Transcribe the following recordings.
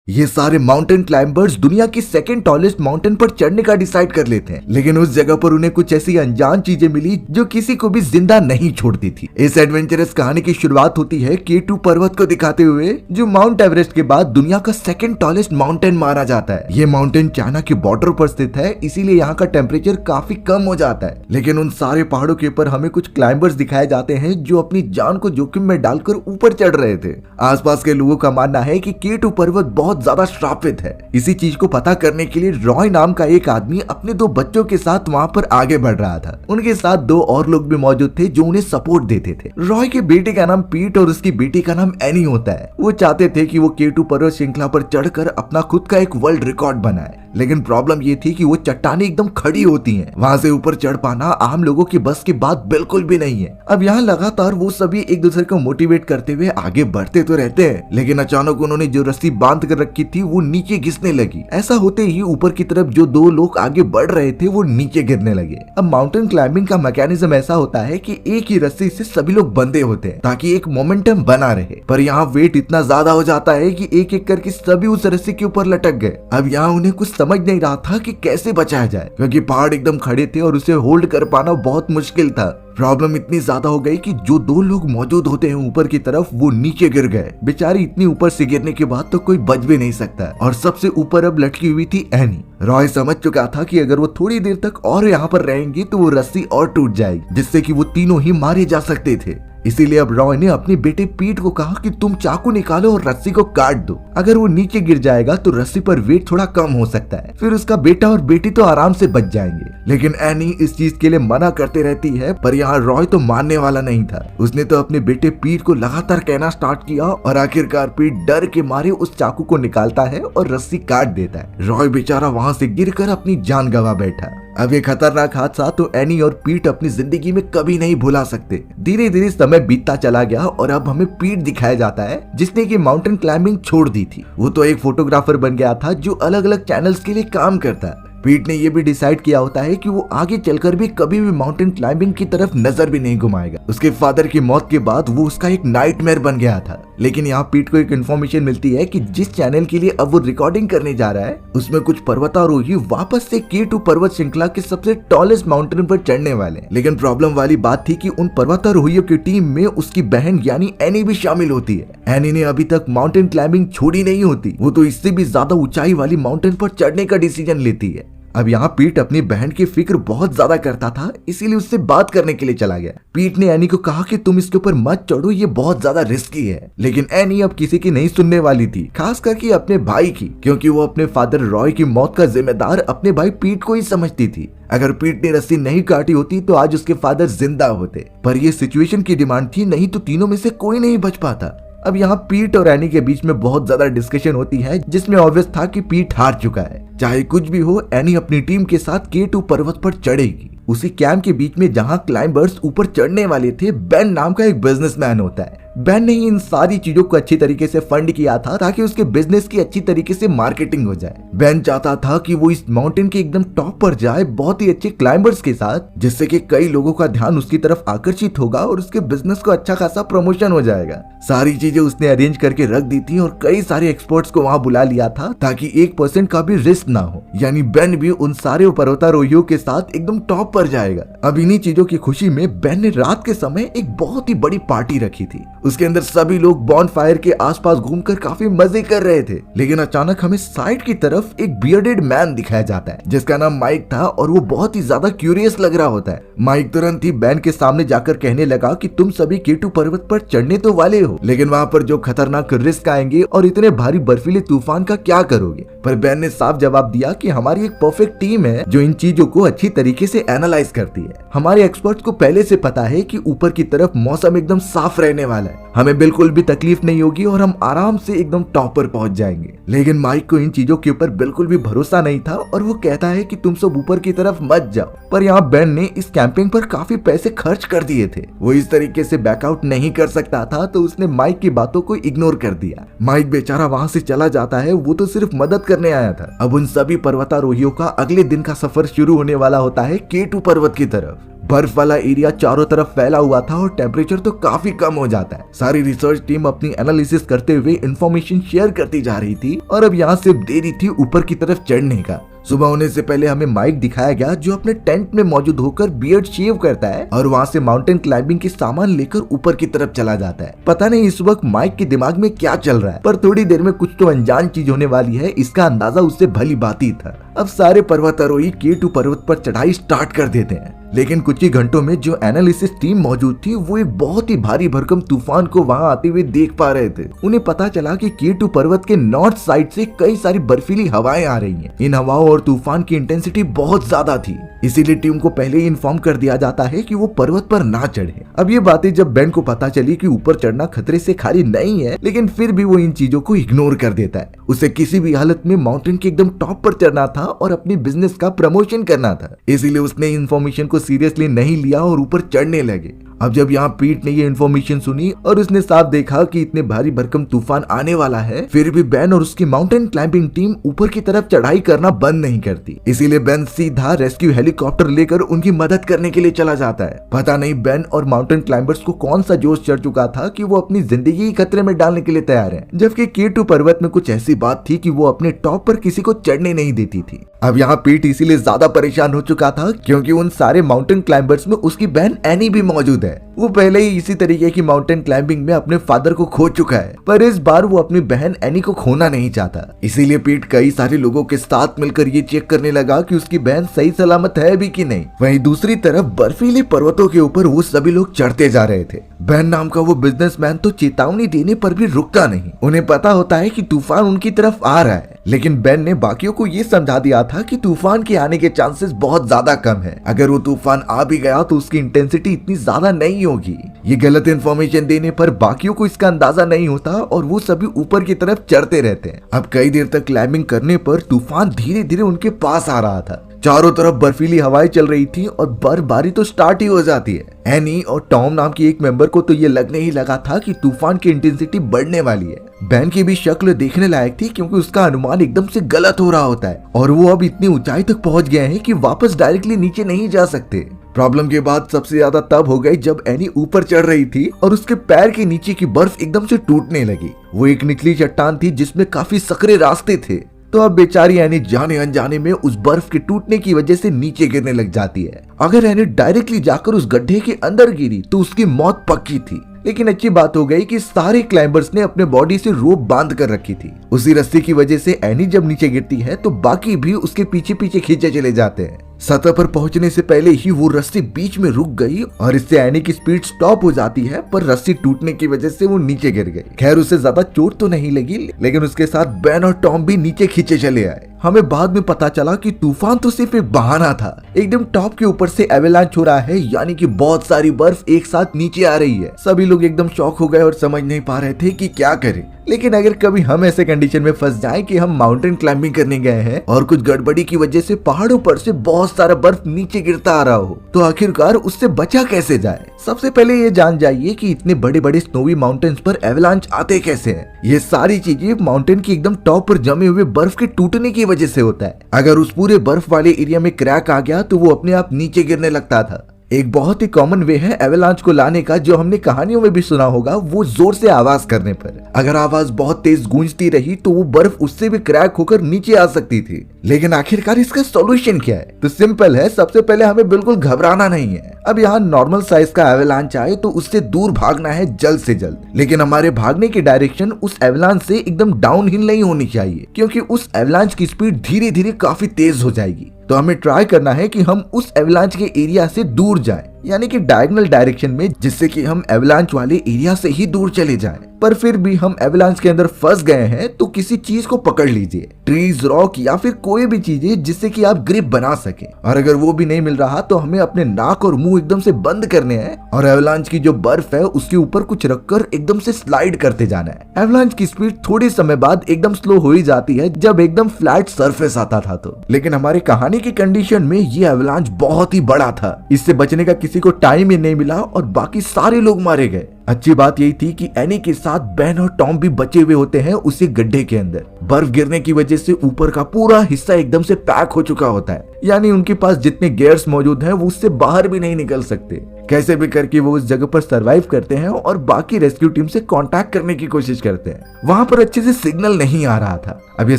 ये सारे mountain climbers दुनिया की सेकंड टॉलेस्ट माउंटेन पर चढ़ने का डिसाइड कर लेते हैं, लेकिन उस जगह पर उन्हें कुछ ऐसी अनजान चीजें मिली जो किसी को भी जिंदा नहीं छोड़ती थी। इस एडवेंचरस कहानी की शुरुआत होती है K2 पर्वत को दिखाते हुए, जो माउंट एवरेस्ट के बाद दुनिया का सेकंड टॉलेस्ट माउंटेन माना जाता है। ये माउंटेन चाइना के बॉर्डर पर स्थित है, इसीलिए यहाँ का टेम्परेचर काफी कम हो जाता है। लेकिन उन सारे पहाड़ों के ऊपर हमें कुछ क्लाइंबर्स दिखाए जाते हैं जो अपनी जान को जोखिम में डालकर ऊपर चढ़ रहे थे। आसपास के लोगों का मानना है कि K2 पर्वत बहुत ज्यादा श्रापित है। इसी चीज को पता करने के लिए रॉय नाम का एक आदमी अपने 2 बच्चों के साथ वहाँ पर आगे बढ़ रहा था। उनके साथ 2 और लोग भी मौजूद थे जो उन्हें सपोर्ट देते थे। रॉय के बेटे का नाम पीट और उसकी बेटी का नाम एनी होता है। वो चाहते थे कि वो K2 पर्वत श्रृंखला पर चढ़कर अपना खुद का एक वर्ल्ड रिकॉर्ड बनाए, लेकिन प्रॉब्लम ये थी कि वो चट्टानें एकदम खड़ी होती हैं। वहाँ से ऊपर चढ़ पाना आम लोगों की बस की बात बिल्कुल भी नहीं है। अब यहाँ लगातार वो सभी एक दूसरे को मोटिवेट करते हुए आगे बढ़ते तो रहते हैं, लेकिन अचानक उन्होंने जो रस्सी बांध कर रखी थी वो नीचे घिसने लगी। ऐसा होते ही ऊपर की तरफ जो 2 लोग आगे बढ़ रहे थे वो नीचे गिरने लगे। अब माउंटेन क्लाइंबिंग का मैकेनिज्म ऐसा होता है कि एक ही रस्सी से सभी लोग बंधे होते हैं ताकि एक मोमेंटम बना रहे, पर यहाँ वेट इतना ज्यादा हो जाता है कि एक एक करके सभी उस रस्सी के ऊपर लटक गए। अब यहाँ उन्हें कुछ समझ नहीं रहा था कि कैसे बचाया जाए, क्योंकि पहाड़ एकदम खड़े थे और उसे होल्ड कर पाना बहुत मुश्किल था। प्रॉब्लम इतनी ज्यादा हो गई कि जो 2 लोग मौजूद होते हैं ऊपर की तरफ वो नीचे गिर गए। बेचारी इतनी ऊपर से गिरने के बाद तो कोई बच भी नहीं सकता, और सबसे ऊपर अब लटकी हुई थी एनी। रॉय समझ चुका था कि अगर वो थोड़ी देर तक और यहाँ पर रहेंगे तो वो रस्सी और टूट जाएगी, जिससे कि वो तीनों ही मारे जा सकते थे। इसीलिए अब रॉय ने अपने बेटे पीट को कहा कि तुम चाकू निकालो और रस्सी को काट दो। अगर वो नीचे गिर जाएगा तो रस्सी पर वेट थोड़ा कम हो सकता है, फिर उसका बेटा और बेटी तो आराम से बच जाएंगे। लेकिन एनी इस चीज के लिए मना करते रहती है, पर यहाँ रॉय तो मानने वाला नहीं था। उसने तो अपने बेटे पीट को लगातार कहना स्टार्ट किया और आखिरकार पीट डर के मारे उस चाकू को निकालता है और रस्सी काट देता है। रॉय बेचारा वहाँ से गिरकर अपनी जान गंवा बैठा। अब ये खतरनाक हादसा तो एनी और पीट अपनी जिंदगी में कभी नहीं भुला सकते। धीरे धीरे समय बीतता चला गया और अब हमें पीट दिखाया जाता है, जिसने कि माउंटेन क्लाइंबिंग छोड़ दी थी। वो तो एक फोटोग्राफर बन गया था जो अलग अलग चैनल्स के लिए काम करता है। पीट ने ये भी डिसाइड किया होता है कि वो आगे चलकर भी कभी भी माउंटेन क्लाइंबिंग की तरफ नजर भी नहीं घुमाएगा। उसके फादर की मौत के बाद वो उसका एक नाइटमेयर बन गया था। लेकिन यहाँ पीट को एक इन्फॉर्मेशन मिलती है कि जिस चैनल के लिए अब वो रिकॉर्डिंग करने जा रहा है उसमें कुछ पर्वतारोही वापस से K2 पर्वत श्रृंखला के सबसे टॉलेस्ट माउंटेन पर चढ़ने वाले। लेकिन प्रॉब्लम वाली बात थी कि उन पर्वतारोहियों की टीम में उसकी बहन यानी एनी भी शामिल होती है। एनी ने अभी तक माउंटेन क्लाइंबिंग छोड़ी नहीं होती, वो तो इससे भी ज्यादा ऊंचाई वाली माउंटेन पर चढ़ने का डिसीजन लेती है। अब यहाँ पीट अपनी बहन की फिक्र बहुत ज्यादा करता था, इसीलिए उससे बात करने के लिए चला गया। पीट ने एनी को कहा कि तुम इसके ऊपर मत चढ़ो, ये बहुत ज्यादा रिस्की है। लेकिन एनी अब किसी की नहीं सुनने वाली थी, खास करके अपने भाई की, क्योंकि वो अपने फादर रॉय की मौत का जिम्मेदार अपने भाई पीट को ही समझती थी। अगर पीट ने रस्सी नहीं काटी होती तो आज उसके फादर जिंदा होते, पर ये सिचुएशन की डिमांड थी, नहीं तो तीनों में से कोई नहीं बच पाता। अब यहाँ पीट और एनी के बीच में बहुत ज्यादा डिस्कशन होती है, जिसमें ऑब्वियस था कि पीट हार चुका है। चाहे कुछ भी हो, एनी अपनी टीम के साथ K2 पर्वत पर चढ़ेगी। उसी कैंप के बीच में जहाँ क्लाइंबर्स ऊपर चढ़ने वाले थे, बेन नाम का एक बिजनेसमैन होता है। बेन ने इन सारी चीजों को अच्छी तरीके से फंड किया था ताकि उसके बिजनेस की अच्छी तरीके से मार्केटिंग हो जाए। बेन चाहता था कि वो इस माउंटेन के एकदम टॉप पर जाए बहुत ही अच्छे क्लाइंबर्स के साथ, जिससे कि कई लोगों का ध्यान उसकी तरफ आकर्षित होगा और उसके बिजनेस को अच्छा खासा प्रमोशन हो जाएगा। सारी चीजें उसने अरेंज करके रख दी थी और कई सारे एक्सपर्ट्स को वहाँ बुला लिया था ताकि 1% का भी रिस्क ना हो। यानी बेन भी उन सारे पर्वतारोहियों के साथ एकदम टॉप पर जाएगा। अब इन्हीं चीजों की खुशी में बेन ने रात के समय एक बहुत ही बड़ी पार्टी रखी थी। उसके अंदर सभी लोग बॉनफायर के आसपास घूमकर काफी मजे कर रहे थे। लेकिन अचानक हमें साइड की तरफ एक बियर्डेड मैन दिखाया जाता है, जिसका नाम माइक था, और वो बहुत ही ज्यादा क्यूरियस लग रहा होता है। माइक तुरंत ही बेन के सामने जाकर कहने लगा कि तुम सभी K2 पर्वत पर चढ़ने तो वाले हो, लेकिन वहाँ पर जो खतरनाक रिस्क आएंगे और इतने भारी बर्फीले तूफान का क्या करोगे। पर बेन ने साफ जवाब दिया कि हमारी एक परफेक्ट टीम है जो इन चीजों को अच्छी तरीके से एनालाइज करती है। हमारे एक्सपर्ट्स को पहले से पता है कि ऊपर की तरफ मौसम एकदम साफ रहने वाला है, हमें बिल्कुल भी तकलीफ नहीं होगी और हम आराम से एकदम टॉप पर पहुंच जाएंगे। लेकिन माइक को इन चीजों के ऊपर बिल्कुल भी भरोसा नहीं था और वो कहता है कि तुम सब ऊपर की तरफ मत जाओ। पर यहाँ बेन ने इस कैंपिंग पर काफी पैसे खर्च कर दिए थे, वो इस तरीके से बैकआउट नहीं कर सकता था, तो उसने माइक की बातों को इग्नोर कर दिया। माइक बेचारा वहाँ से चला जाता है, वो तो सिर्फ मदद करने आया था। अब उन सभी पर्वतारोहियों का अगले दिन का सफर शुरू होने वाला होता है K2 पर्वत की तरफ। बर्फ वाला एरिया चारों तरफ फैला हुआ था और टेम्परेचर तो काफी कम हो जाता है। सारी रिसर्च टीम अपनी एनालिसिस करते हुए इंफॉर्मेशन शेयर करती जा रही थी और अब यहाँ सिर्फ देरी थी ऊपर की तरफ चढ़ने का। सुबह होने से पहले हमें माइक दिखाया गया जो अपने टेंट में मौजूद होकर बियर्ड शेव करता है और वहाँ से माउंटेन क्लाइंबिंग के सामान लेकर ऊपर की तरफ चला जाता है। पता नहीं इस वक्त माइक के दिमाग में क्या चल रहा है, पर थोड़ी देर में कुछ तो अनजान चीज होने वाली है, इसका अंदाजा उससे भली भांति था। अब सारे पर्वतारोही K2 पर्वत पर चढ़ाई स्टार्ट कर देते हैं, लेकिन कुछ ही घंटों में जो एनालिसिस टीम मौजूद थी वो एक बहुत ही भारी भरकम तूफान को वहां आते हुए देख पा रहे थे। उन्हें पता चला कि K2 पर्वत के नॉर्थ साइड से कई सारी बर्फीली हवाएं आ रही हैं। इन हवाओं और तूफान की इंटेंसिटी बहुत ज्यादा थी, इसीलिए टीम को पहले ही इन्फॉर्म कर दिया जाता है कि वो पर्वत पर ना चढ़े। अब ये बातें जब बेन को पता चली कि ऊपर चढ़ना खतरे से खाली नहीं है, लेकिन फिर भी वो इन चीजों को इग्नोर कर देता है। उसे किसी भी हालत में माउंटेन के एकदम टॉप पर चढ़ना था और अपने बिजनेस का प्रमोशन करना था, इसीलिए उसने इन्फॉर्मेशन को सीरियसली नहीं लिया और ऊपर चढ़ने लगे। अब जब यहाँ पीट ने ये इन्फॉर्मेशन सुनी और उसने साफ देखा कि इतने भारी भरकम तूफान आने वाला है, फिर भी बेन और उसकी माउंटेन क्लाइंबिंग टीम ऊपर की तरफ चढ़ाई करना बंद नहीं करती। इसीलिए बेन सीधा रेस्क्यू हेलीकॉप्टर लेकर उनकी मदद करने के लिए चला जाता है। पता नहीं बेन और माउंटेन क्लाइंबर्स को कौन सा जोश चढ़ चुका था कि वो अपनी जिंदगी ही खतरे में डालने के लिए तैयार है, जबकि K2 पर्वत में कुछ ऐसी बात थी कि वो अपने टॉप पर किसी को चढ़ने नहीं देती थी। अब यहाँ पीट इसीलिए ज्यादा परेशान हो चुका था क्योंकि उन सारे माउंटेन क्लाइंबर्स में उसकी बहन एनी भी मौजूद है। वो पहले ही इसी तरीके की माउंटेन क्लाइंबिंग में अपने फादर को खो चुका है, पर इस बार वो अपनी बहन एनी को खोना नहीं चाहता। इसीलिए पीट कई सारे लोगों के साथ मिलकर ये चेक करने लगा कि उसकी बहन सही सलामत है भी कि नहीं। वहीं दूसरी तरफ बर्फीले पर्वतों के ऊपर वो सभी लोग चढ़ते जा रहे थे। बहन नाम का वो बिजनेसमैन तो चेतावनी देने पर भी रुकता नहीं। उन्हें पता होता है कि तूफान उनकी तरफ आ रहा है, लेकिन बेन ने बाकियों को ये समझा दिया था कि तूफान के आने के चांसेस बहुत ज्यादा कम है। अगर वो तूफान आ भी गया तो उसकी इंटेंसिटी इतनी ज्यादा नहीं होगी। ये गलत इन्फॉर्मेशन देने पर बाकियों को इसका अंदाजा नहीं होता और वो सभी ऊपर की तरफ चढ़ते रहते हैं। अब कई देर तक क्लाइंबिंग करने पर तूफान धीरे धीरे उनके पास आ रहा था। चारों तरफ बर्फीली हवाएं चल रही थी और बर्फबारी तो स्टार्ट ही हो जाती है। एनी और टॉम नाम की एक मेंबर को तो ये लगने ही लगा था कि तूफान की इंटेंसिटी बढ़ने वाली है। बेन की भी शक्ल देखने लायक थी क्योंकि उसका अनुमान एकदम से गलत हो रहा होता है और वो अब इतनी ऊंचाई तक पहुंच गए हैं कि वापस डायरेक्टली नीचे नहीं जा सकते। प्रॉब्लम के बाद सबसे ज्यादा तब हो गई जब एनी ऊपर चढ़ रही थी और उसके पैर के नीचे की बर्फ एकदम से टूटने लगी। वो एक निकली चट्टान थी जिसमें काफी सकरे रास्ते थे, तो अब बेचारी एनी जाने अनजाने में उस बर्फ के टूटने की वजह से नीचे गिरने लग जाती है। अगर एनी डायरेक्टली जाकर उस गड्ढे के अंदर गिरी तो उसकी मौत पक्की थी। लेकिन अच्छी बात हो गई कि सारे क्लाइंबर्स ने अपने बॉडी से रोप बांध कर रखी थी। उसी रस्सी की वजह से एनी जब नीचे गिरती है तो बाकी भी उसके पीछे पीछे खींचे चले जाते हैं। सतह पर पहुंचने से पहले ही वो रस्सी बीच में रुक गई और इससे एनी की स्पीड स्टॉप हो जाती है, पर रस्सी टूटने की वजह से वो नीचे गिर गई। खैर उसे ज्यादा चोट तो नहीं लगी, लेकिन उसके साथ बेन और टॉम भी नीचे खींचे चले आए। हमें बाद में पता चला कि तूफान तो सिर्फ एक बहाना था। एकदम टॉप के ऊपर से एवेलांच हो रहा है, यानी कि बहुत सारी बर्फ एक साथ नीचे आ रही है। सभी लोग एकदम शॉक हो गए और समझ नहीं पा रहे थे कि क्या करें। लेकिन अगर कभी हम ऐसे कंडीशन में फंस जाएं कि हम माउंटेन क्लाइंबिंग करने गए हैं और कुछ गड़बड़ी की वजह से पहाड़ों पर से बहुत सारा बर्फ नीचे गिरता आ रहा हो, तो आखिरकार उससे बचा कैसे जाए। सबसे पहले ये जान जाइए कि इतने बड़े बड़े स्नोवी माउंटेन्स पर एवेलांच आते कैसे हैं। ये सारी चीजें माउंटेन की एकदम टॉप पर जमे हुए बर्फ के टूटने की वजह से होता है। अगर उस पूरे बर्फ वाले एरिया में क्रैक आ गया तो वो अपने आप नीचे गिरने लगता था। एक बहुत ही कॉमन वे है एवेलांच को लाने का, जो हमने कहानियों में भी सुना होगा, वो जोर से आवाज करने पर। अगर आवाज बहुत तेज गूंजती रही तो वो बर्फ उससे भी क्रैक होकर नीचे आ सकती थी। लेकिन आखिरकार इसका सॉल्यूशन क्या है? तो सिंपल है, सबसे पहले हमें बिल्कुल घबराना नहीं है। अब यहाँ नॉर्मल साइज का एवेलांच आए तो उससे दूर भागना है जल्द से जल्द, लेकिन हमारे भागने की डायरेक्शन उस एवेलांच से एकदम डाउनहिल नहीं होनी चाहिए, क्योंकि उस एवेलांच की स्पीड धीरे धीरे काफी तेज हो जाएगी। तो हमें ट्राई करना है कि हम उस एवेलांच के एरिया से दूर जाएं, यानी कि डायगोनल डायरेक्शन में, जिससे कि हम एवेलांच वाले एरिया से ही दूर चले जाएं। पर फिर भी हम एवेलांच के अंदर फंस गए हैं तो किसी चीज को पकड़ लीजिए, ट्रीज, रॉक या फिर कोई भी चीजें जिससे कि आप ग्रिप बना सके। और अगर वो भी नहीं मिल रहा तो हमें अपने नाक और मुंह एकदम से बंद करने हैं और एवेलांच की जो बर्फ है उसके ऊपर कुछ रखकर एकदम से स्लाइड करते जाना है। एवेलांच की स्पीड थोड़ी समय बाद एकदम स्लो हो ही जाती है जब एकदम फ्लैट सरफेस आता था तो। लेकिन हमारी कहानी की कंडीशन में ये एवेलांच बहुत ही बड़ा था। इससे बचने का किसी को टाइम ही नहीं मिला और बाकी सारे लोग मारे गए। अच्छी बात यही थी कि एनी के साथ बेन और टॉम भी बचे हुए होते हैं उसी गड्ढे के अंदर। बर्फ गिरने की वजह से ऊपर का पूरा हिस्सा एकदम से पैक हो चुका होता है, यानी उनके पास जितने गियर्स मौजूद हैं वो उससे बाहर भी नहीं निकल सकते। कैसे भी करके वो उस जगह पर सरवाइव करते हैं और बाकी रेस्क्यू टीम से कांटेक्ट करने की कोशिश करते हैं। वहां पर अच्छे से सिग्नल नहीं आ रहा था। अब ये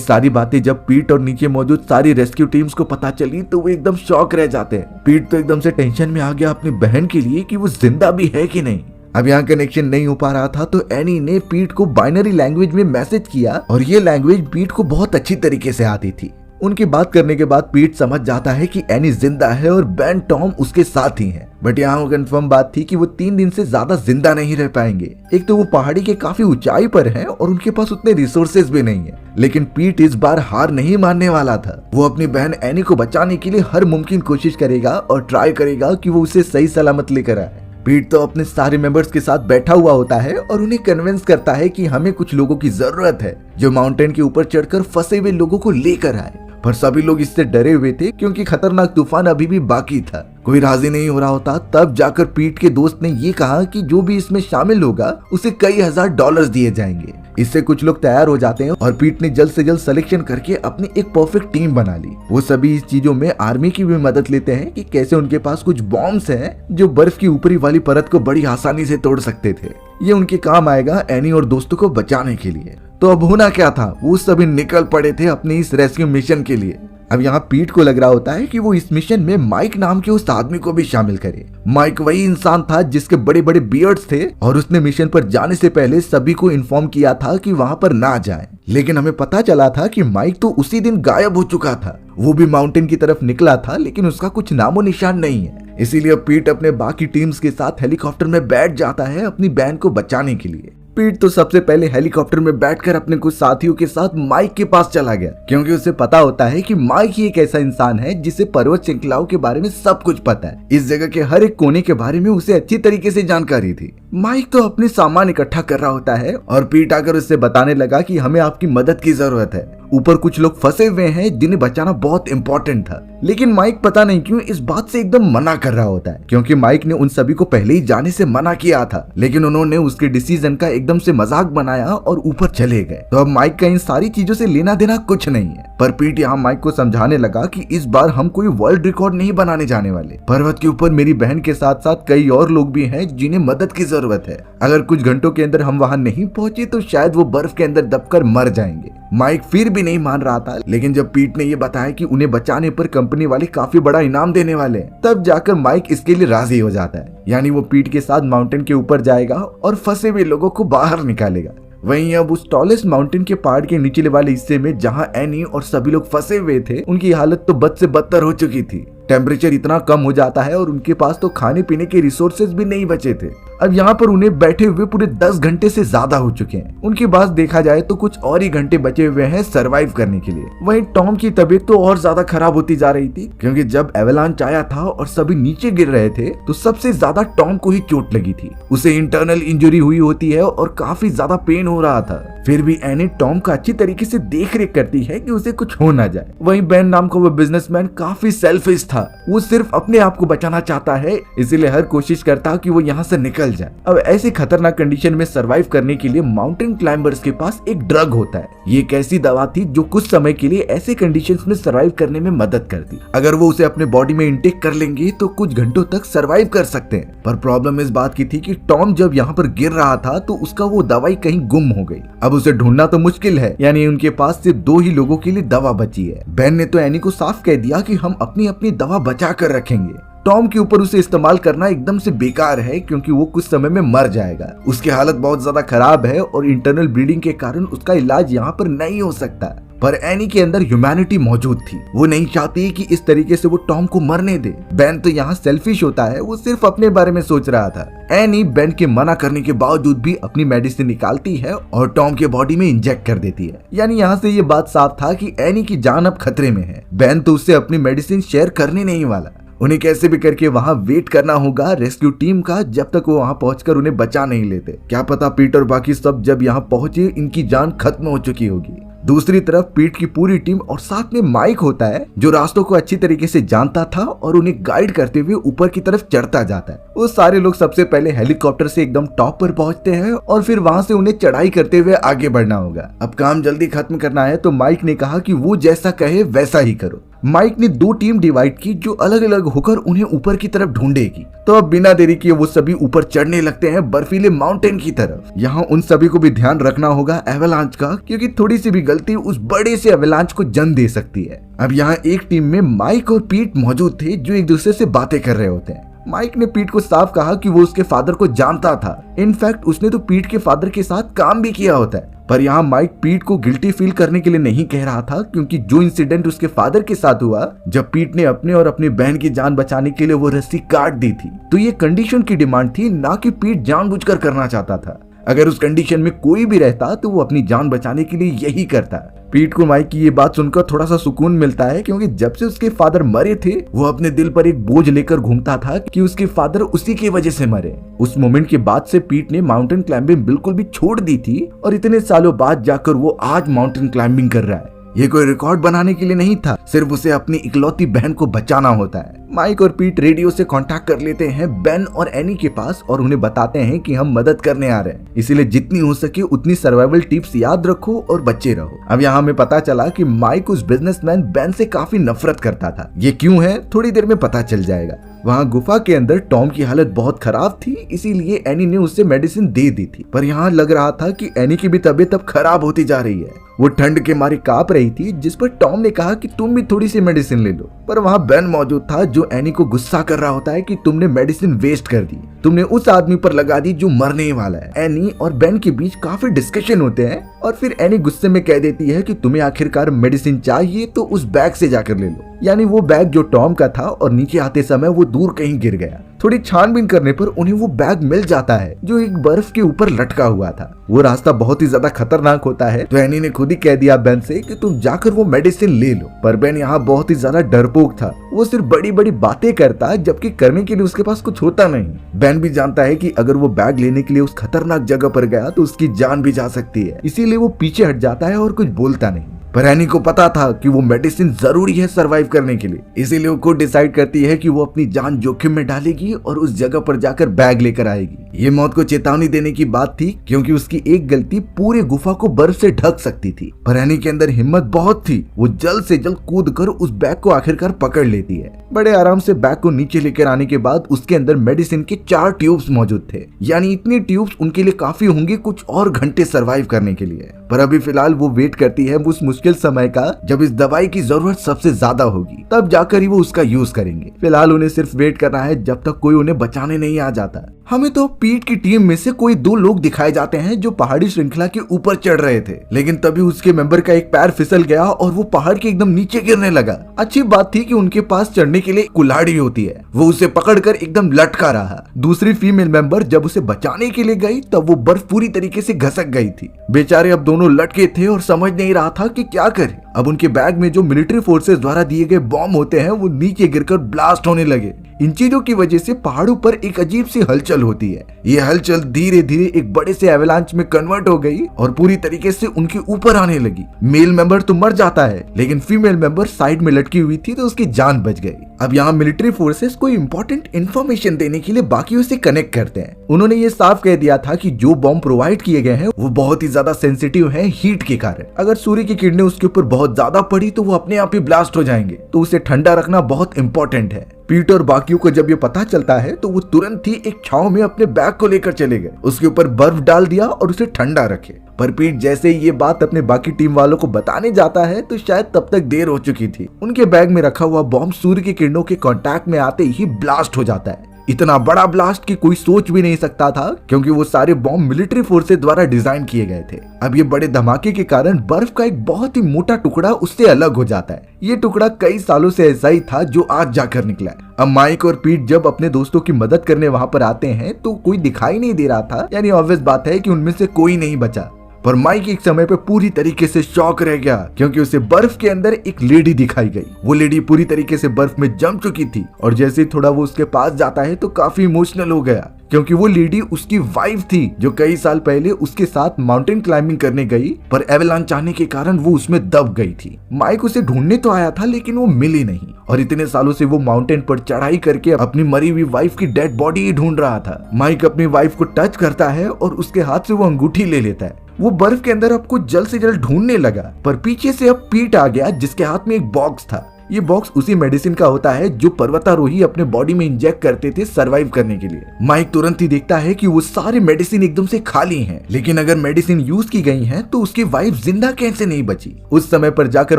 सारी बातें जब पीट और नीचे मौजूद सारी रेस्क्यू टीम्स को पता चली तो वो एकदम शॉक रह जाते हैं। पीट तो एकदम से टेंशन में आ गया अपनी बहन के लिए कि वो जिंदा भी है कि नहीं। अब यहाँ कनेक्शन नहीं हो पा रहा था तो एनी ने पीट को बाइनरी लैंग्वेज में मैसेज किया और ये लैंग्वेज पीट को बहुत अच्छी तरीके से आती थी। उनकी बात करने के बाद पीट समझ जाता है कि एनी जिंदा है और बेन टॉम उसके साथ ही हैं। बट यहाँ वो कंफर्म बात थी कि वो 3 दिन से ज्यादा जिंदा नहीं रह पाएंगे। एक तो वो पहाड़ी के काफी ऊंचाई पर हैं और उनके पास उतने रिसोर्सेज भी नहीं है। लेकिन पीट इस बार हार नहीं मानने वाला था। वो अपनी बहन एनी को बचाने के लिए हर मुमकिन कोशिश करेगा और ट्राई करेगा कि वो उसे सही सलामत लेकर आए। पीट तो अपने सारे मेंबर्स के साथ बैठा हुआ होता है और उन्हें कन्विंस करता है कि हमें कुछ लोगों की जरूरत है जो माउंटेन के ऊपर चढ़कर फंसे हुए लोगों को लेकर आए। पर सभी लोग इससे डरे हुए थे क्योंकि खतरनाक तूफान अभी भी बाकी था। कोई राजी नहीं हो रहा होता। तब जाकर पीट के दोस्त ने ये कहा कि जो भी इसमें शामिल होगा उसे कई हजार डॉलर्स दिए जाएंगे। इससे कुछ लोग तैयार हो जाते हैं और पीट ने जल्द से जल्द सिलेक्शन करके अपनी एक परफेक्ट टीम बना ली। वो सभी इस चीजों में आर्मी की भी मदद लेते हैं कि कैसे उनके पास कुछ बॉम्ब्स हैं जो बर्फ की ऊपरी वाली परत को बड़ी आसानी से तोड़ सकते थे। ये उनके काम आएगा एनी और दोस्तों को बचाने के लिए। तो अब होना क्या था, वो सभी निकल पड़े थे अपने इस रेस्क्यू मिशन के लिए। अब यहाँ पीट को लग रहा होता है कि वो इस मिशन में माइक नाम के उस आदमी को भी शामिल करे। माइक वही इंसान था जिसके बड़े बड़े बियर्ड्स थे और उसने मिशन पर जाने से पहले सभी को इन्फॉर्म किया था कि वहां पर ना जाएं। लेकिन हमें पता चला था कि माइक तो उसी दिन गायब हो चुका था। वो भी माउंटेन की तरफ निकला था लेकिन उसका कुछ नामो निशान नहीं है। इसीलिए पीट अपने बाकी टीम्स के साथ हेलीकॉप्टर में बैठ जाता है अपनी बहन को बचाने के लिए। पीट तो सबसे पहले हेलीकॉप्टर में बैठकर अपने कुछ साथियों के साथ माइक के पास चला गया क्योंकि उसे पता होता है कि माइक ही एक ऐसा इंसान है जिसे पर्वत श्रृंखलाओं के बारे में सब कुछ पता है। इस जगह के हर एक कोने के बारे में उसे अच्छी तरीके से जानकारी थी। माइक तो अपने सामान इकट्ठा कर रहा होता है और पीट आकर उससे बताने लगा कि हमें आपकी मदद की जरूरत है। ऊपर कुछ लोग फंसे हुए हैं जिन्हें बचाना बहुत इंपॉर्टेंट था। लेकिन माइक पता नहीं क्यों इस बात से एकदम मना कर रहा होता है क्योंकि माइक ने उन सभी को पहले ही जाने से मना किया था। लेकिन उन्होंने उसके डिसीजन का एकदम से मजाक बनाया और ऊपर चले गए। तो अब माइक का इन सारी चीजों से लेना देना कुछ नहीं है। पर पीट यहाँ माइक को समझाने लगा कि इस बार हम कोई वर्ल्ड रिकॉर्ड नहीं बनाने जाने वाले। पर्वत के ऊपर मेरी बहन के साथ साथ कई और लोग भी हैं जिन्हें मदद की जरूरत है। अगर कुछ घंटों के अंदर हम वहां नहीं पहुंचे तो शायद वो बर्फ के अंदर दबकर मर जाएंगे। माइक फिर भी नहीं मान रहा था। लेकिन जब पीट ने ये बताया कि उन्हें बचाने पर कंपनी वाले काफी बड़ा इनाम देने वाले हैं, तब जाकर माइक इसके लिए राजी हो जाता है। यानी वो पीट के साथ माउंटेन के ऊपर जाएगा और फंसे हुए लोगों को बाहर निकालेगा। वहीं अब उस टॉलेस्ट माउंटेन के पहाड़ के निचले वाले हिस्से में जहां एनी और सभी लोग फंसे हुए थे, उनकी हालत तो बद से बदतर हो चुकी थी। टेम्परेचर इतना कम हो जाता है और उनके पास तो खाने पीने के रिसोर्सेज भी नहीं बचे थे। अब यहाँ पर उन्हें बैठे हुए पूरे 10 घंटे से ज्यादा हो चुके हैं। उनके पास देखा जाए तो कुछ और ही घंटे बचे हुए हैं सरवाइव करने के लिए। वहीं टॉम की तबीयत तो और ज्यादा खराब होती जा रही थी क्योंकि जब एवलांच आया था और सभी नीचे गिर रहे थे तो सबसे ज्यादा टॉम को ही चोट लगी थी। उसे इंटरनल इंजरी हुई होती है और काफी ज्यादा पेन हो रहा था। फिर भी एनी टॉम का अच्छी तरीके से देख रेख करती है कि उसे कुछ हो ना जाए। वहीं बेन नाम का वो बिजनेसमैन काफी सेल्फिश था। वो सिर्फ अपने आप को बचाना चाहता है, इसीलिए हर कोशिश करता कि वो यहाँ से निकल जाए। अब ऐसी खतरनाक कंडीशन में सरवाइव करने के लिए माउंटेन क्लाइंबर्स के पास एक ड्रग होता है। ये एक ऐसी दवा थी जो कुछ समय के लिए ऐसे कंडीशंस में सरवाइव करने में मदद करती। अगर वो उसे अपने बॉडी में इंटेक कर लेंगे तो कुछ घंटों तक सरवाइव कर सकते हैं। पर प्रॉब्लम इस बात की थी कि टॉम जब यहाँ पर गिर रहा था तो उसका वो दवाई कहीं गुम हो गई। अब उसे ढूंढना तो मुश्किल है, यानी उनके पास सिर्फ 2 ही लोगों के लिए दवा बची है। बेन ने तो एनी को साफ कह दिया कि हम अपनी अपनी दवा बचा कर रखेंगे। टॉम के ऊपर उसे इस्तेमाल करना एकदम से बेकार है क्योंकि वो कुछ समय में मर जाएगा। उसकी हालत बहुत ज्यादा खराब है और इंटरनल ब्लीडिंग के कारण उसका इलाज यहाँ पर नहीं हो सकता। पर एनी के अंदर ह्यूमैनिटी मौजूद थी। वो नहीं चाहती कि इस तरीके से वो टॉम को मरने दे। बेन तो यहाँ सेल्फिश होता है, वो सिर्फ अपने बारे में सोच रहा था। एनी बेन के मना करने के बावजूद भी अपनी मेडिसिन निकालती है और टॉम के बॉडी में इंजेक्ट कर देती है। यानी यहाँ से ये बात साफ था कि एनी की जान अब खतरे में है। बेन तो उससे अपनी मेडिसिन शेयर करने नहीं वाला। उन्हें कैसे भी करके वहां वेट करना होगा रेस्क्यू टीम का जब तक वो वहां पहुंचकर उन्हें बचा नहीं लेते। क्या पता पीट और बाकी सब जब यहाँ पहुंचे इनकी जान खत्म हो चुकी होगी। दूसरी तरफ पीट की पूरी टीम और साथ में माइक होता है जो रास्तों को अच्छी तरीके से जानता था और उन्हें गाइड करते हुए ऊपर की तरफ चढ़ता जाता है। वो सारे लोग सबसे पहले हेलीकॉप्टर से एकदम टॉप पर पहुंचते हैं और फिर वहां से उन्हें चढ़ाई करते हुए आगे बढ़ना होगा। अब काम जल्दी खत्म करना है तो माइक ने कहा कि वो जैसा कहे वैसा ही करो। माइक ने 2 टीम डिवाइड की जो अलग अलग होकर उन्हें ऊपर की तरफ ढूंढेगी। तो अब बिना देरी किए वो सभी ऊपर चढ़ने लगते हैं बर्फीले माउंटेन की तरफ। यहाँ उन सभी को भी ध्यान रखना होगा एवलांच का, क्योंकि थोड़ी सी भी गलती उस बड़े से एवलांच को जन्म दे सकती है। अब यहाँ एक टीम में माइक और पीट मौजूद थे जो एक दूसरे से बातें कर रहे होते हैं। माइक ने पीट को साफ कहा कि वो उसके फादर को जानता था। इनफैक्ट उसने तो पीट के फादर के साथ काम भी किया होता है। पर यहाँ माइक पीट को गिल्टी फील करने के लिए नहीं कह रहा था, क्योंकि जो इंसिडेंट उसके फादर के साथ हुआ जब पीट ने अपने और अपनी बहन की जान बचाने के लिए वो रस्सी काट दी थी, तो ये कंडीशन की डिमांड थी, ना कि पीट जानबूझकर करना चाहता था। अगर उस कंडीशन में कोई भी रहता तो वो अपनी जान बचाने के लिए यही करता। पीट को माइक की ये बात सुनकर थोड़ा सा सुकून मिलता है, क्योंकि जब से उसके फादर मरे थे वो अपने दिल पर एक बोझ लेकर घूमता था कि उसके फादर उसी की वजह से मरे। उस मोमेंट के बाद से पीट ने माउंटेन क्लाइंबिंग बिल्कुल भी छोड़ दी थी और इतने सालों बाद जाकर वो आज माउंटेन क्लाइंबिंग कर रहा है। ये कोई रिकॉर्ड बनाने के लिए नहीं था, सिर्फ उसे अपनी इकलौती बहन को बचाना होता है। माइक और पीट रेडियो से कांटेक्ट कर लेते हैं बेन और एनी के पास और उन्हें बताते हैं कि हम मदद करने आ रहे हैं, इसीलिए जितनी हो सके उतनी सर्वाइवल टिप्स याद रखो और बचे रहो। अब यहाँ हमें पता चला कि माइक उस बिजनेसमैन बेन से काफी नफरत करता था। ये क्यों है थोड़ी देर में पता चल जाएगा। वहाँ गुफा के अंदर टॉम की हालत बहुत खराब थी, इसीलिए एनी ने उसे मेडिसिन दे दी थी। पर यहाँ लग रहा था कि एनी की भी तबीयत अब खराब होती जा रही है। वो ठंड के मारे कांप रही थी, जिस पर टॉम ने कहा कि तुम भी थोड़ी सी मेडिसिन ले लो। पर वहाँ बेन मौजूद था जो एनी को गुस्सा कर रहा होता है कि तुमने मेडिसिन वेस्ट कर दी, तुमने उस आदमी पर लगा दी जो मरने वाला है। एनी और बेन के बीच काफी डिस्कशन होते हैं और फिर एनी गुस्से में कह देती है कि तुम्हें आखिरकार मेडिसिन चाहिए तो उस बैग से जाकर ले लो। यानी वो बैग जो टॉम का था और नीचे आते समय वो दूर कहीं गिर गया। थोड़ी छानबीन करने पर उन्हें वो बैग मिल जाता है जो एक बर्फ के ऊपर लटका हुआ था। वो रास्ता बहुत ही ज्यादा खतरनाक होता है, तो एनी ने खुद ही कह दिया बेन से कि तुम जाकर वो मेडिसिन ले लो। पर बेन यहाँ बहुत ही ज्यादा डरपोक था, वो सिर्फ बड़ी बड़ी बातें करता जबकि करने के लिए उसके पास कुछ होता नहीं। बेन भी जानता है कि अगर वो बैग लेने के लिए उस खतरनाक जगह पर गया तो उसकी जान भी जा सकती है, इसीलिए वो पीछे हट जाता है और कुछ बोलता नहीं। पर एनी को पता था कि वो मेडिसिन जरूरी है सरवाइव करने के लिए, इसीलिए वो खुद डिसाइड करती है कि वो अपनी जान जोखिम में डालेगी और उस जगह पर जाकर बैग लेकर आएगी। ये मौत को चेतावनी देने की बात थी, क्योंकि उसकी एक गलती पूरी गुफा को बर्फ से ढक सकती थी। पर एनी के अंदर हिम्मत बहुत थी, वो जल्द से जल्द कूद कर उस बैग को आखिरकार पकड़ लेती है। बड़े आराम से बैग को नीचे लेकर आने के बाद उसके अंदर मेडिसिन के 4 ट्यूब्स मौजूद थे, यानी इतनी ट्यूब्स उनके लिए काफी होंगे कुछ और घंटे सरवाइव करने के लिए। पर अभी फिलहाल वो वेट करती है उस मुश्किल समय का जब इस दवाई की जरूरत सबसे ज्यादा होगी, तब जाकर ही वो उसका यूज करेंगे। फिलहाल उन्हें सिर्फ वेट करना है जब तक कोई उन्हें बचाने नहीं आ जाता। हमें तो पीट की टीम में से कोई 2 लोग दिखाए जाते हैं जो पहाड़ी श्रृंखला के ऊपर चढ़ रहे थे, लेकिन तभी उसके मेंबर का एक पैर फिसल गया और वो पहाड़ के एकदम नीचे गिरने लगा। अच्छी बात थी कि उनके पास चढ़ने के लिए कुल्हाड़ी होती है, वो उसे पकड़कर एकदम लटका रहा। दूसरी फीमेल मेंबर जब उसे बचाने के लिए गई तब वो बर्फ पूरी तरीके से घसक गई थी। बेचारे अब दोनों लटके थे और समझ नहीं रहा था कि क्या करे। अब उनके बैग में जो मिलिट्री फोर्सेस द्वारा दिए गए बॉम्ब होते हैं वो नीचे गिरकर ब्लास्ट होने लगे। इन चीजों की वजह से पहाड़ों पर एक अजीब सी हलचल होती है। ये हलचल धीरे धीरे एक बड़े से एवलांच में कन्वर्ट हो गई और पूरी तरीके से उनके ऊपर आने लगी। मेल मेंबर तो मर जाता है, लेकिन फीमेल मेंबर साइड में लटकी हुई थी तो उसकी जान बच गई। अब यहाँ मिलिट्री फोर्सेस को इम्पोर्टेंट इन्फॉर्मेशन देने के लिए बाकियों से कनेक्ट करते हैं। उन्होंने ये साफ कह दिया था कि जो बॉम्ब प्रोवाइड किए गए हैं वो बहुत ही ज्यादा सेंसिटिव है हीट के कारण। अगर सूर्य की किरणें उसके ऊपर बहुत ज्यादा पड़ी तो वो अपने आप ही ब्लास्ट हो जाएंगे, तो उसे ठंडा रखना बहुत इंपॉर्टेंट है। पीट और बाकियों को जब ये पता चलता है तो वो तुरंत ही एक छांव में अपने बैग को लेकर चले गए, उसके ऊपर बर्फ डाल दिया और उसे ठंडा रखे। पर पीट जैसे ही ये बात अपने बाकी टीम वालों को बताने जाता है तो शायद तब तक देर हो चुकी थी। उनके बैग में रखा हुआ बॉम्ब सूर्य की किरणों के कांटेक्ट में आते ही ब्लास्ट हो जाता है। इतना बड़ा ब्लास्ट कि कोई सोच भी नहीं सकता था, क्योंकि वो सारे बॉम्ब मिलिट्री फोर्सेस द्वारा डिजाइन किए गए थे। अब ये बड़े धमाके के कारण बर्फ का एक बहुत ही मोटा टुकड़ा उससे अलग हो जाता है। ये टुकड़ा कई सालों से ऐसा ही था जो आज जाकर निकला है। अब माइक और पीट जब अपने दोस्तों की मदद करने वहां पर आते हैं तो कोई दिखाई नहीं दे रहा था, यानी ऑब्वियस बात है कि उनमें से कोई नहीं बचा। पर माइक एक समय पे पूरी तरीके से शॉक रह गया क्योंकि उसे बर्फ के अंदर एक लेडी दिखाई गई। वो लेडी पूरी तरीके से बर्फ में जम चुकी थी और जैसे ही थोड़ा वो उसके पास जाता है तो काफी इमोशनल हो गया क्योंकि वो लेडी उसकी वाइफ थी जो कई साल पहले उसके साथ माउंटेन क्लाइंबिंग करने गई, पर एवलांच आने के कारण वो उसमें दब गई थी। माइक उसे ढूंढने तो आया था लेकिन वो मिली नहीं और इतने सालों से वो माउंटेन पर चढ़ाई करके अपनी मरी हुई वाइफ की डेड बॉडी ही ढूंढ रहा था। माइक अपनी वाइफ को टच करता है और उसके हाथ से वो अंगूठी ले लेता है। वो बर्फ के अंदर अब कुछ जल्द से जल्द ढूंढने लगा, पर पीछे से अब पीट आ गया जिसके हाथ में एक बॉक्स था। ये बॉक्स उसी मेडिसिन का होता है जो पर्वतारोही अपने बॉडी में इंजेक्ट करते थे सरवाइव करने के लिए। माइक तुरंत ही देखता है कि वो सारे मेडिसिन एकदम से खाली हैं, लेकिन अगर मेडिसिन यूज की गई हैं तो उसकी वाइफ जिंदा कैसे नहीं बची। उस समय पर जाकर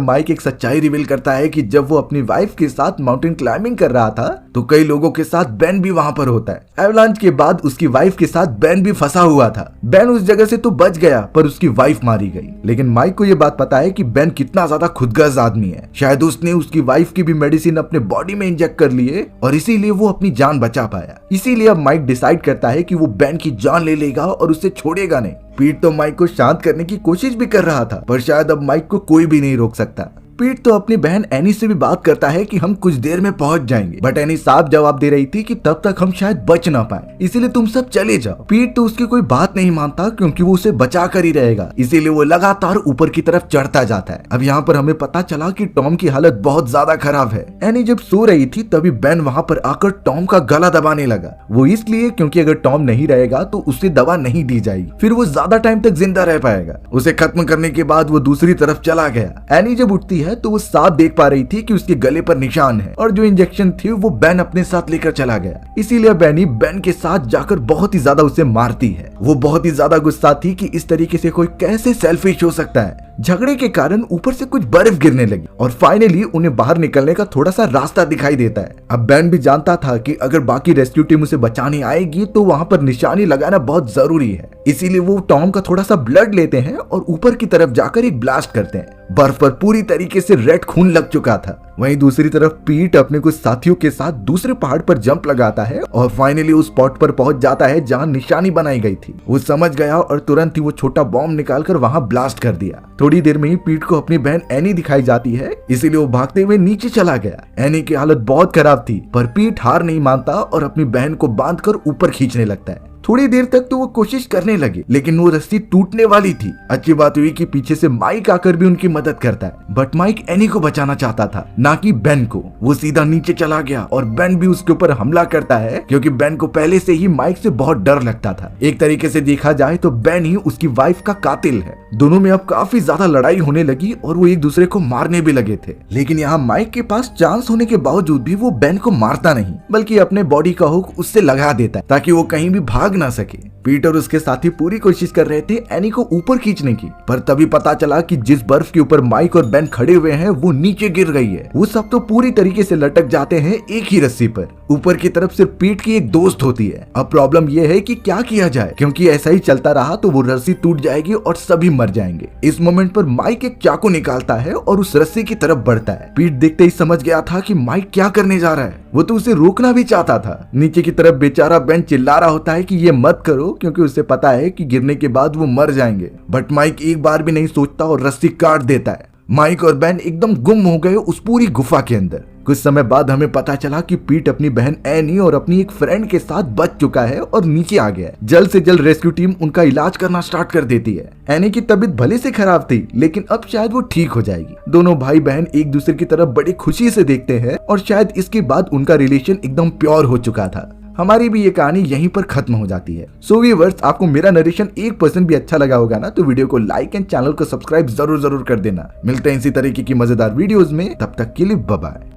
माइक एक सच्चाई रिवील करता है कि जब वो अपनी वाइफ के साथ माउंटेन क्लाइंबिंग कर रहा था तो कई लोगों के साथ बेन भी वहां पर होता है। एवलांच के बाद उसकी वाइफ के साथ बेन भी फंसा हुआ था। बेन उस जगह से तो बच गया पर उसकी वाइफ मारी गई। लेकिन माइक को ये बात पता है कि बेन कितना ज्यादा खुदगर्ज आदमी है। शायद उसने उसकी वाइफ की भी मेडिसिन अपने बॉडी में इंजेक्ट कर लिए और इसीलिए वो अपनी जान बचा पाया। इसीलिए अब माइक डिसाइड करता है कि वो बेन की जान ले लेगा और उसे छोड़ेगा नहीं। पीट तो माइक को शांत करने की कोशिश भी कर रहा था, पर शायद अब माइक को कोई भी नहीं रोक सकता। पीट तो अपनी बहन एनी से भी बात करता है कि हम कुछ देर में पहुंच जाएंगे, बट एनी साफ जवाब दे रही थी कि तब तक हम शायद बच ना पाए, इसीलिए तुम सब चले जाओ। पीट तो उसकी कोई बात नहीं मानता क्योंकि वो उसे बचा कर ही रहेगा, इसीलिए वो लगातार ऊपर की तरफ चढ़ता जाता है। अब यहाँ पर हमें पता चला कि टॉम की हालत बहुत ज्यादा खराब है। एनी जब सो रही थी तभी बेन वहाँ पर आकर टॉम का गला दबाने लगा। वो इसलिए क्योंकि अगर टॉम नहीं रहेगा तो उसे दवा नहीं दी जाएगी, फिर वो ज्यादा टाइम तक जिंदा रह पाएगा। उसे खत्म करने के बाद वो दूसरी तरफ चला गया। एनी जब उठती है तो वो साफ देख पा रही थी कि उसके गले पर निशान है और जो इंजेक्शन थी वो बेन अपने साथ लेकर चला गया। इसीलिए बेनी बेन के साथ जाकर बहुत ही ज्यादा उसे मारती है। वो बहुत ही ज्यादा गुस्सा थी कि इस तरीके से कोई कैसे सेल्फिश हो सकता है। झगड़े के कारण ऊपर से कुछ बर्फ गिरने लगी और फाइनली उन्हें बाहर निकलने का थोड़ा सा रास्ता दिखाई देता है। अब बेन भी जानता था कि अगर बाकी रेस्क्यू टीम उसे बचाने आएगी तो वहां पर निशानी लगाना बहुत जरूरी है। इसीलिए वो टॉम का थोड़ा सा ब्लड लेते हैं और ऊपर की तरफ जाकर एक ब्लास्ट करते हैं। बर्फ पर पूरी तरीके से रेड खून लग चुका था। वहीं दूसरी तरफ पीट अपने कुछ साथियों के साथ दूसरे पहाड़ पर जंप लगाता है और फाइनली उस स्पॉट पर पहुंच जाता है जहां निशानी बनाई गई थी। वो समझ गया और तुरंत ही वो छोटा बॉम्ब निकालकर वहां ब्लास्ट कर दिया। थोड़ी देर में ही पीट को अपनी बहन एनी दिखाई जाती है, इसीलिए वो भागते हुए नीचे चला गया। एनी की हालत बहुत खराब थी, पर पीट हार नहीं मानता और अपनी बहन को बांधकर ऊपर खींचने लगता है। थोड़ी देर तक तो वो कोशिश करने लगे, लेकिन वो रस्सी टूटने वाली थी। अच्छी बात हुई कि पीछे से माइक आकर भी उनकी मदद करता है, बट माइक एनी को बचाना चाहता था, ना कि बेन को। वो सीधा नीचे चला गया और बेन भी उसके ऊपर हमला करता है क्योंकि बेन को पहले से ही माइक से बहुत डर लगता था। एक तरीके से देखा जाए तो बेन ही उसकी वाइफ का कातिल है। दोनों में अब काफी ज्यादा लड़ाई होने लगी और वो एक दूसरे को मारने भी लगे थे। लेकिन यहाँ माइक के पास चांस होने के बावजूद भी वो बेन को मारता नहीं, बल्कि अपने बॉडी का हुक उससे लगा देता है ताकि वो कहीं भी भाग ना सके। पीट और उसके साथी पूरी कोशिश कर रहे थे एनी को ऊपर खींचने की, पर तभी पता चला कि जिस बर्फ के ऊपर माइक और बेन खड़े हुए हैं वो नीचे गिर गई है। वो सब तो पूरी तरीके से लटक जाते हैं एक ही रस्सी पर। ऊपर की तरफ सिर्फ पीट की एक दोस्त होती है। अब प्रॉब्लम ये है कि क्या किया जाए, क्योंकि ऐसा ही चलता रहा तो वो रस्सी टूट जाएगी और सभी मर जाएंगे। इस मोमेंट पर माइक एक चाकू निकालता है और उस रस्सी की तरफ बढ़ता है। पीट देखते ही समझ गया था कि माइक क्या करने जा रहा है। वो तो उसे रोकना भी चाहता था। नीचे की तरफ बेचारा बेन चिल्ला रहा होता है कि ये मत करो, क्योंकि उसे पता है कि गिरने के बाद वो मर जाएंगे। बट माइक एक बार भी नहीं सोचता और रस्सी काट देता है। माइक और बेन एकदम गुम हो गए उस पूरी गुफा के अंदर। कुछ समय बाद हमें पता चला कि पीट अपनी बहन एनी और अपनी एक फ्रेंड के साथ बच चुका है और नीचे आ गया है। जल्द से जल्द रेस्क्यू टीम उनका इलाज करना स्टार्ट कर देती है। एनी की तबीयत भले से खराब थी, लेकिन अब शायद वो ठीक हो जाएगी। दोनों भाई बहन एक दूसरे की तरफ बड़ी खुशी से देखते हैं और शायद इसके बाद उनका रिलेशन एकदम प्योर हो चुका था। हमारी भी ये कहानी यहीं पर खत्म हो जाती है। सो व्यूअर्स, आपको मेरा नरेशन 1% भी अच्छा लगा होगा ना, तो वीडियो को लाइक एंड चैनल को सब्सक्राइब जरूर कर देना। मिलते हैं इसी तरीके की मजेदार वीडियोस में, तब तक के लिए बाय बाय।